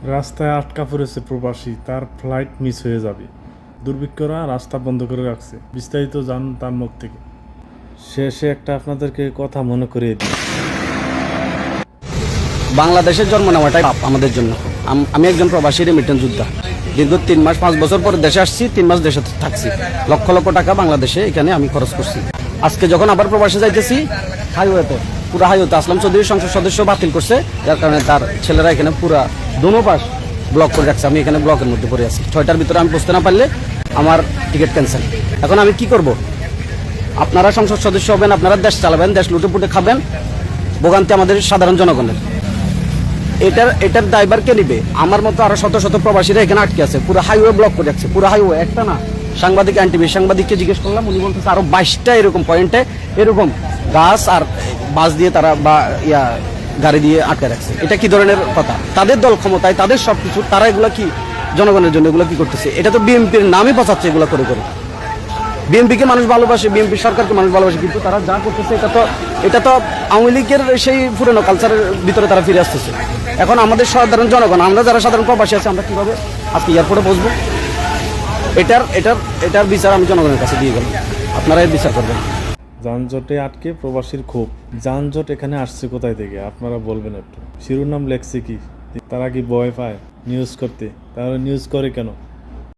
রাস্তায় আটকা পড়েছে প্রবাসী, তার ফ্লাইট মিস হয়ে যাবে। দুর্বৃত্তরা রাস্তা বন্ধ করে রাখছে। বিস্তারিত জানুন তার মুখ থেকে। শেষে একটা আপনাদেরকে কথা মনে করিয়ে দিই। বাংলাদেশের জন্ম নেওয়াটাই পাপ আমাদের জন্য। আমি একজন প্রবাসী রেমিটেন্স যোদ্ধা। দীর্ঘ 3 মাস 5 বছর পরে দেশে আসছি, 3 মাস দেশে থাকছি। লক্ষ লক্ষ টাকা বাংলাদেশে এখানে আমি খরচ করছি। আজকে যখন আবার প্রবাসে যাইতেছি, হাইওয়েতে পুরো হাইওয়েতে আসলাম চৌধুরীর সংসদ সদস্য বাতিল করছে, যার কারণে তার ছেলেরা এখানে পুরা দোনো পাশ ব্লক করে রাখছে। আমি এখানে ব্লকের মধ্যে পড়ে আছি। 6টার ভিতরে আমি পৌঁছতে না পারলে আমার টিকিট ক্যান্সেল। এখন আমি কি করব? আপনারা সংসদ সদস্য হবেন, আপনারা দেশ চালাবেন, দেশ লুটে পুটে খাবেন, ভোগান্তি আমাদের সাধারণ জনগণের। এটার দায়ভার কে নিবে? আমার মতো আরো শত শত প্রবাসীরা এখানে আটকে আছে, পুরো হাইওয়ে ব্লক করে রাখছে। পুরো হাইওয়ে একটা না, সাংবাদিককে জিজ্ঞেস করলাম, উনি বলতেছে আরো 22টা এরকম পয়েন্টে এরকম গাছ আর বাস দিয়ে তারা বা গাড়ি দিয়ে আটকে রাখছে। এটা কি ধরনের কথা? তাদের দল ক্ষমতায়, তাদের সবকিছু, তারা এগুলা কি জনগণের জন্য এগুলো কি করতেছে? এটা তো বিএনপির নামই পচাচ্ছে এগুলো করে করে। বিএনপিকে মানুষ ভালোবাসে, বিএনপি সরকারকে মানুষ ভালোবাসে, কিন্তু তারা যা করতেছে এটা তো আওয়ামী লীগের সেই পুরনো কালচারের ভিতরে তারা ফিরে আসতেছে। এখন আমাদের সাধারণ জনগণ, আমরা যারা সাধারণ প্রবাসী আছে, আমরা কিভাবে আজকে এয়ারপোর্টে বসবো? এটার বিচার আমি জনগণের কাছে দিয়ে গেলাম, আপনারা এর বিচার করবেন। যানজটে আটকে প্রবাসীর ক্ষোভ। যানজট এখানে আসছে কোথায় থেকে আপনারা বলবেন একটু। শিরোনাম লেখছে কি? তারা কি ভয় পায় নিউজ করতে? তাহলে নিউজ করে কেন?